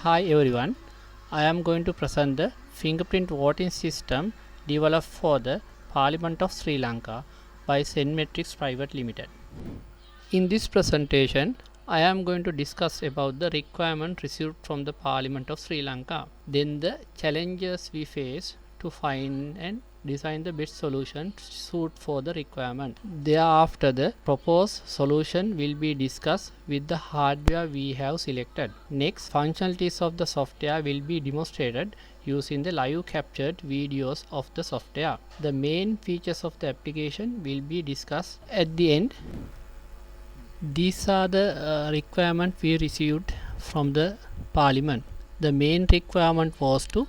Hi everyone, I am going to present the fingerprint voting system developed for the Parliament of Sri Lanka by Zenmetrics Private Limited. In this presentation, I am going to discuss about the requirement received from the Parliament of Sri Lanka, then the challenges we face to find and design the best solution to suit for the requirement. Thereafter, the proposed solution will be discussed with the hardware we have selected. Next, functionalities of the software will be demonstrated using the live captured videos of the software. The main features of the application will be discussed at the end. These are the requirements we received from the Parliament. The main requirement was to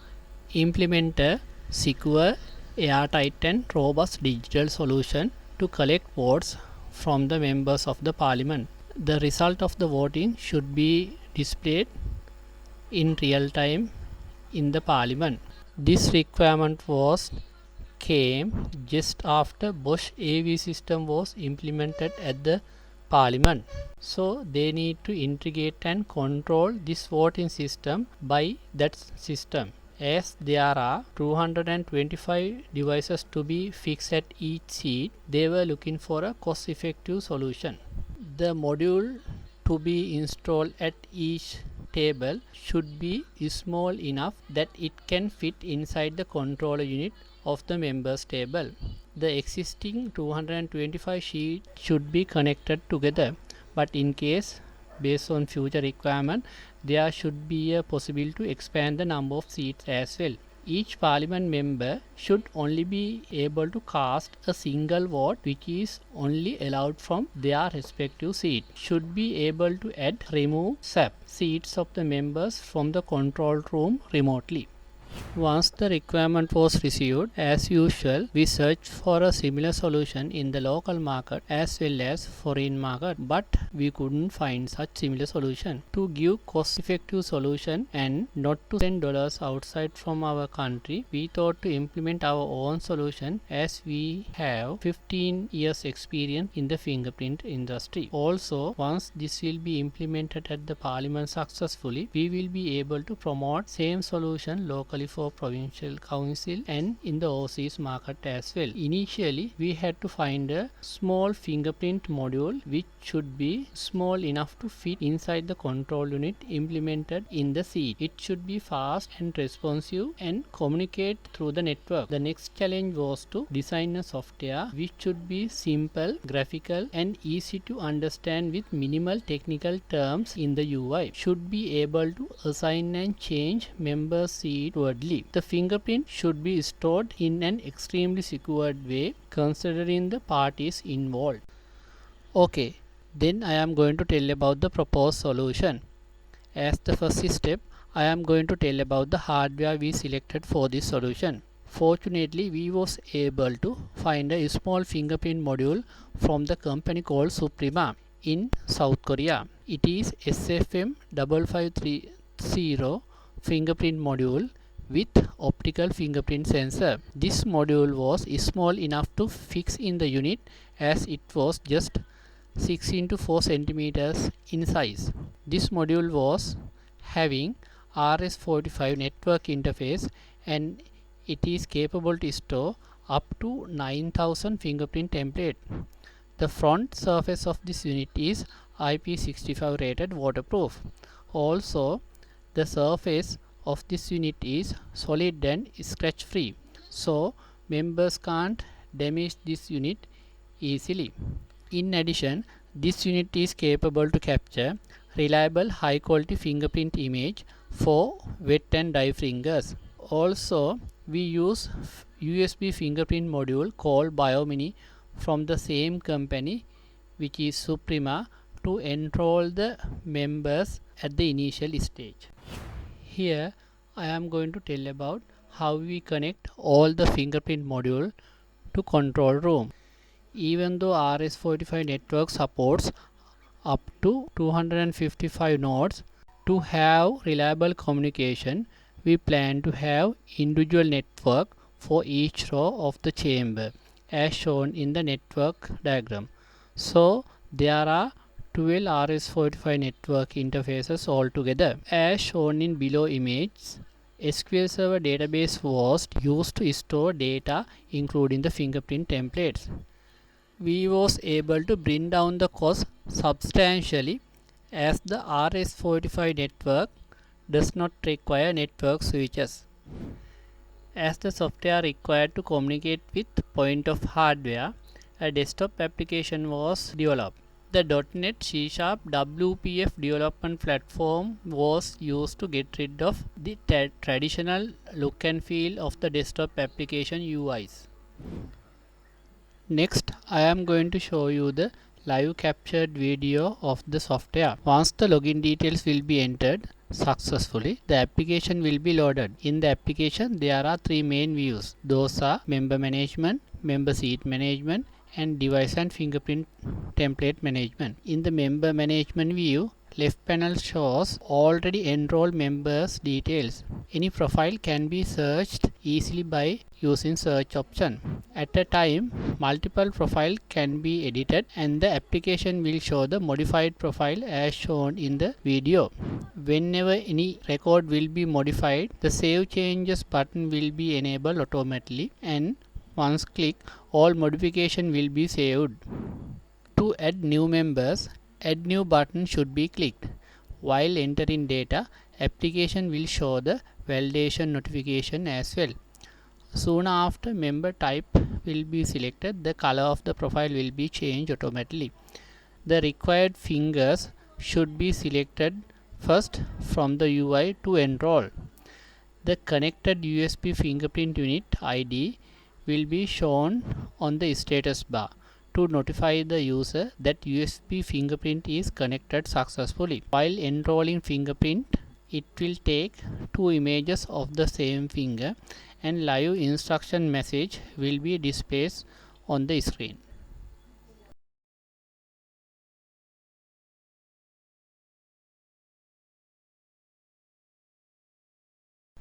implement a secure, airtight and robust digital solution to collect votes from the members of the Parliament. The result of the voting should be displayed in real time in the Parliament. This requirement came just after Bosch AV system was implemented at the Parliament. So they need to integrate and control this voting system by that system. As there are 225 devices to be fixed at each seat, they were looking for a cost-effective solution. The module to be installed at each table should be small enough that it can fit inside the controller unit of the members table. The existing 225 sheets should be connected together, but in case based on future requirement there should be a possibility to expand the number of seats as well. Each parliament member should only be able to cast a single vote, which is only allowed from their respective seat. Should be able to add, remove, swap seats of the members from the control room remotely. Once the requirement was received, as usual, we searched for a similar solution in the local market as well as foreign market, but we couldn't find such similar solution. To give cost-effective solution and not to send dollars outside from our country, we thought to implement our own solution as we have 15 years experience in the fingerprint industry. Also, once this will be implemented at the Parliament successfully, we will be able to promote same solution locally for provincial council and in the overseas market as well. Initially, we had to find a small fingerprint module which should be small enough to fit inside the control unit implemented in the seat. It should be fast and responsive and communicate through the network. The next challenge was to design a software which should be simple, graphical and easy to understand with minimal technical terms in the UI. Should be able to assign and change member seat wordly. The fingerprint should be stored in an extremely secured way considering the parties involved. Okay, then I am going to tell about the proposed solution. As the first step, I am going to tell about the hardware we selected for this solution. Fortunately, we was able to find a small fingerprint module from the company called Suprema in South Korea. It is SFM5530 fingerprint module with optical fingerprint sensor. This module was small enough to fix in the unit as it was just 6 into 4 centimeters in size. This module was having RS-485 network interface and it is capable to store up to 9000 fingerprint template. The front surface of this unit is IP65 rated waterproof. Also, the surface of this unit is solid and scratch free, so members can't damage this unit easily. In addition, this unit is capable to capture reliable high quality fingerprint image for wet and dry fingers. Also, we use USB fingerprint module called BioMini from the same company, which is Suprema, to enroll the members at the initial stage. Here I am going to tell about how we connect all the fingerprint module to control room. Even though RS-485 network supports up to 255 nodes, to have reliable communication, we plan to have individual network for each row of the chamber as shown in the network diagram. So there are 12 RS-485 network interfaces altogether. As shown in below image, SQL Server database was used to store data including the fingerprint templates. We was able to bring down the cost substantially as the RS-485 network does not require network switches. As the software required to communicate with point of hardware, a desktop application was developed. The .NET C# WPF development platform was used to get rid of the traditional look and feel of the desktop application UIs. Next, I am going to show you the live captured video of the software. Once the login details will be entered successfully, the application will be loaded. In the application, there are three main views. Those are member management, member seat management, and device and fingerprint template management. In the member management view, left panel shows already enrolled members details. Any profile can be searched easily by using search option. At a time, multiple profile can be edited and the application will show the modified profile as shown in the video. Whenever any record will be modified, the save changes button will be enabled automatically, and once clicked, all modification will be saved. To add new members, add new button should be clicked. While entering data, application will show the validation notification as well. Soon after member type will be selected, the color of the profile will be changed automatically. The required fingers should be selected first from the UI to enroll. The connected USB fingerprint unit ID will be shown on the status bar to notify the user that USB fingerprint is connected successfully. While enrolling fingerprint, it will take two images of the same finger and live instruction message will be displayed on the screen.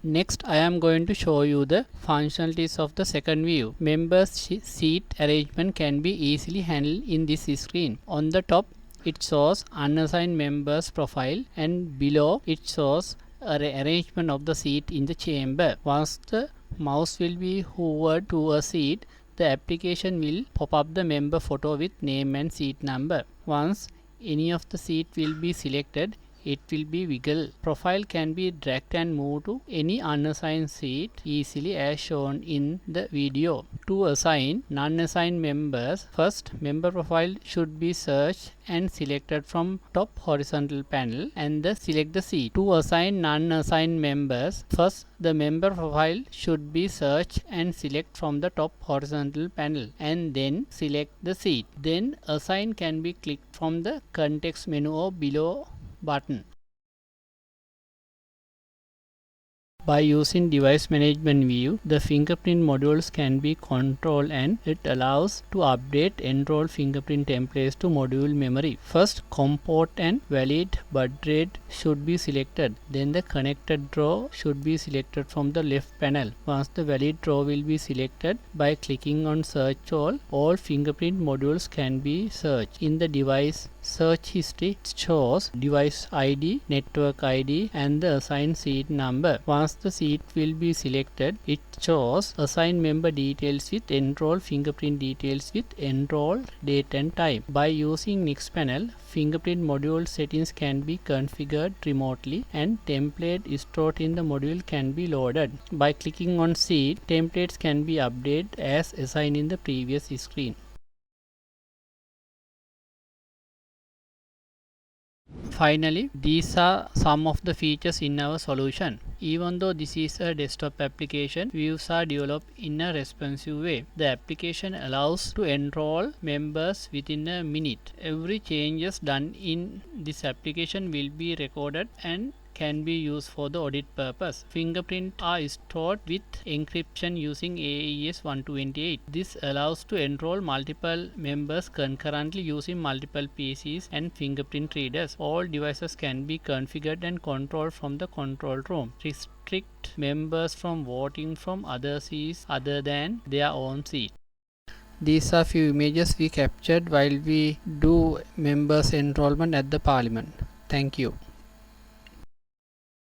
Next, I am going to show you the functionalities of the second view. Members seat arrangement can be easily handled in this screen. On the top, it shows unassigned members profile, and below it shows arrangement of the seat in the chamber. Once the mouse will be hovered to a seat, the application will pop up the member photo with name and seat number. Once any of the seat will be selected, it will be wiggle. Profile can be dragged and moved to any unassigned seat easily as shown in the video. To assign non-assigned members, first member profile should be searched and selected from top horizontal panel and select the seat. To assign non-assigned members, first the member profile should be searched and select from the top horizontal panel and then select the seat. Then assign can be clicked from the context menu or below button. By using device management view, the fingerprint modules can be controlled and it allows to update enrolled fingerprint templates to module memory. First, COM port and valid baud rate should be selected. Then the connected draw should be selected from the left panel. Once the valid draw will be selected, by clicking on search all fingerprint modules can be searched. In the device search history, it shows device ID, network ID and the assigned seat number. Once the seat will be selected, it shows assigned member details with enrolled fingerprint details with enrolled date and time. By using next panel, fingerprint module settings can be configured remotely and template stored in the module can be loaded. By clicking on seat, templates can be updated as assigned in the previous screen. Finally, these are some of the features in our solution. Even though this is a desktop application, views are developed in a responsive way. The application allows to enroll members within a minute. Every changes done in this application will be recorded and can be used for the audit purpose. Fingerprints are stored with encryption using AES 128. This allows to enroll multiple members concurrently using multiple PCs and fingerprint readers. All devices can be configured and controlled from the control room. Restrict members from voting from other seats other than their own seat. These are few images we captured while we do members enrollment at the Parliament. Thank you.